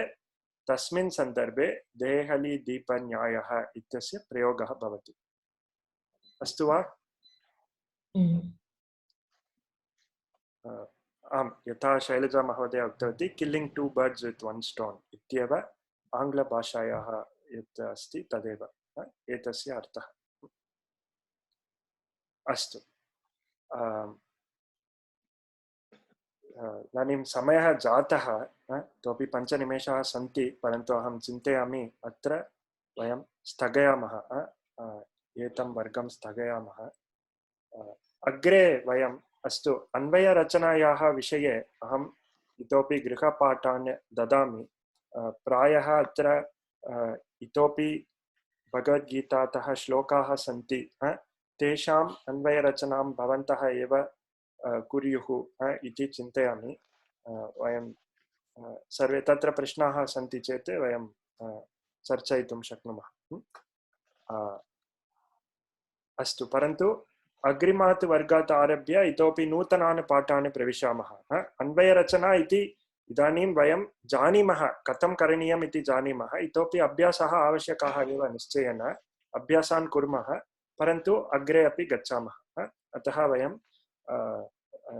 तस्मिन् सन्दर्भे देहलीदीपन्यायः इत्यस्य प्रयोगः भवति। अस्तु वा? आम्, यथा शैलजा महोदय उक्तवती killing two birds with one stone इत्येव आङ्ग्लभाषायाः यत् अस्ति तदेव एतस्य अर्थः। अस्तु, इदानीं समयः जातः, इतोपि 5 निमेषाः सन्ति, परन्तु अहं चिन्तयामि अत्र वयं स्थगयामः, एतं वर्गं स्थगयामः। अग्रे वयं अस्तु अन्वयरचनायाः विषये अहम् इतोपि गृहपाठान् ददामि। प्रायः अत्र इतोपि भगवद्गीतातः श्लोकाः सन्ति, तेषाम् अन्वयरचनां भवन्तः एव कुर्युः इति चिन्तयामि। वयं सर्वे तत्र प्रश्नाः सन्ति चेत् वयं चर्चयितुं शक्नुमः। अस्तु, परन्तु अग्रिमात् वर्गात् आरभ्य इतोपि नूतनान् पाठान् प्रविशामः। अन्वयरचना इति इदानीं वयं जानीमः, कथं करणीयम् इति जानीमः। इतोपि अभ्यासः आवश्यकः एव, निश्चयेन अभ्यासान् कुर्मः, परन्तु अग्रे अपि गच्छामः। अतः वयं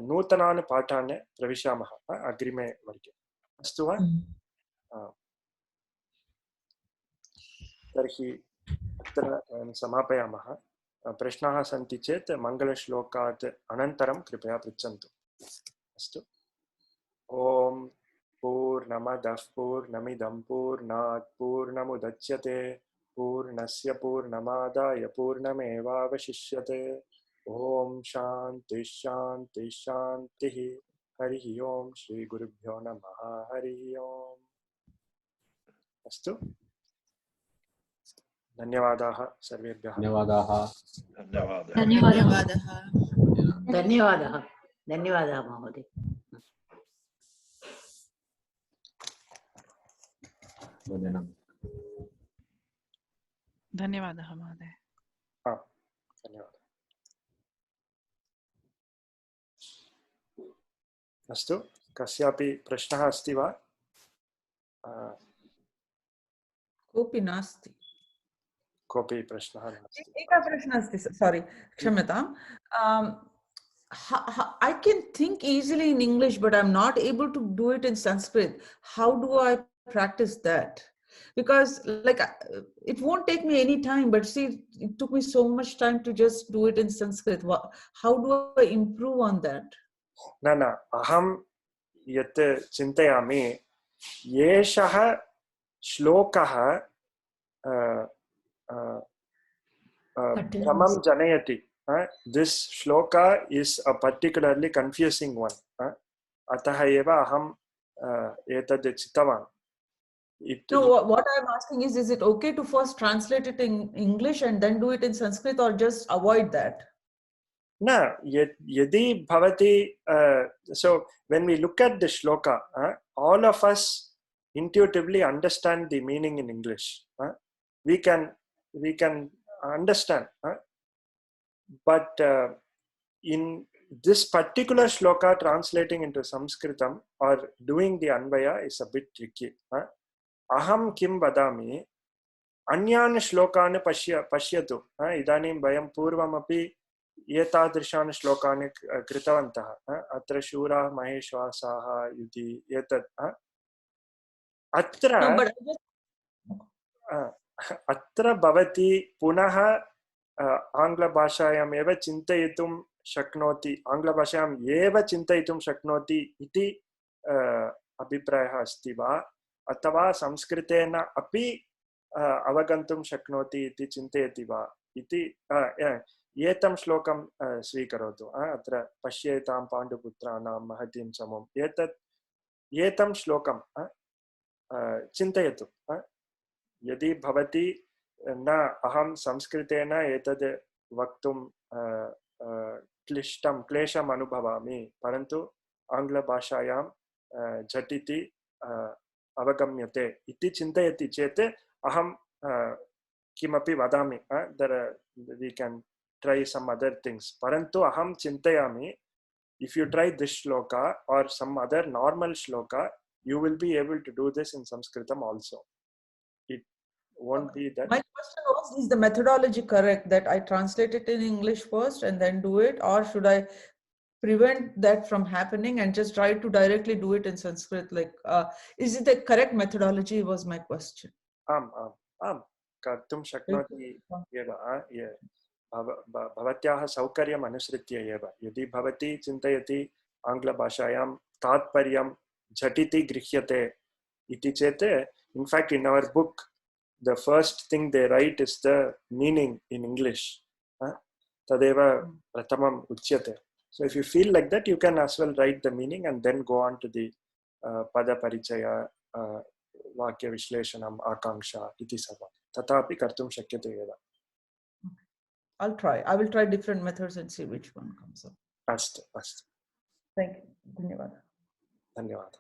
नूतनान् पाठान् प्रविशामः अग्रिमे वर्गे। अस्तु वा? तर्हि अत्र वयं समापयामः। प्रश्नाः सन्ति चेत् मङ्गलश्लोकात् अनन्तरं कृपया पृच्छन्तु। अस्तु। ॐ पूर्णमदः पूर्णमिदं पूर्णात् पूर्णमुदच्यते पूर्णस्य पूर्णमादाय पूर्णमेवावशिष्यते Om Shanti Shanti Shanti. Harihi Om. Shri Gurubhyo Namaha. Harihi Om. Astu. धन्यवादाः सर्वेभ्यः. धन्यवादाः. धन्यवादः. धन्यवादः. धन्यवादः महोदय. धन्यवादः महोदय. धन्यवादः. अस्तु, कस्यापि प्रश्नः अस्ति वा? कोऽपि नास्ति. कोऽपि प्रश्नः नास्ति. एकः प्रश्नः अस्ति, sorry, क्षम्यताम्. I can think easily in English, but I'm not able to do it in Sanskrit. How do I practice that? Because like it won't take me any time, but see, it took me so much time to just do it in Sanskrit. How do I improve on that? न अहं यत् चिन्तयामि, एषः श्लोकः भ्रमं जनयति. This shloka is a particularly confusing one. अतः एव अहं एतद् चितवान्. No, what I'm asking is it okay to first translate it in English and then do it in Sanskrit, or just avoid that? No, yadi bhavati. So when we look at the shloka, all of us intuitively understand the meaning in English. We can understand, but in this particular shloka, translating into Sanskritam or doing the Anvaya is a bit tricky. Aham kim vadami अन्यान् श्लोकान् पश्यतु. इदानीं वयं पूर्वमपि एतादृशान् श्लोकान् कृतवन्तः. अत्र शूराः महेश्वासाः इति एतत्. अत्र भवती पुनः आङ्ग्लभाषायाम् एव चिन्तयितुं शक्नोति, आङ्ग्लभाषायाम् एव चिन्तयितुं शक्नोति इति अभिप्रायः अस्ति वा, अथवा संस्कृतेन अपि अवगन्तुं शक्नोति इति चिन्तयति वा इति एतं श्लोकं स्वीकरोतु. अत्र पश्येतां पाण्डुपुत्राणां महतीं समम्, एतं श्लोकं चिन्तयतु. यदि भवती न अहं संस्कृतेन एतद् वक्तुं क्लेशम् अनुभवामि, परन्तु आङ्ग्लभाषायां झटिति अवगम्यते इति चिन्तयति चेत् अहं किमपि वदामि. We can try some other things. परन्तु अहं चिन्तयामि, if you try this shloka or some other normal shloka, you will be able to do this in Sanskritam also. It won't be that. My question was, is the methodology correct that I translate it in English first and then do it, or should I prevent that from happening and just try to directly do it in Sanskrit? Like, is it the correct methodology was my question. आम् कर्तुं शक्नोति एव. भवत्याः सौकर्यम् अनुसृत्य एव. यदि भवती चिन्तयति आङ्ग्लभाषायां तात्पर्यं झटिति गृह्यते इति चेत्, in fact in our book the first thing they write is the meaning in English. Tadeva pratamam uchyate. So if you feel like that, you can as well write the meaning and then go on to the pada parichaya, vakya vishlešanam, akanksha iti sarvam. Tatapi kartum shakyate eva. I'll try. I will try different methods and see which one comes up. Astu. Thank you. Dhanyawad. Dhanyawad.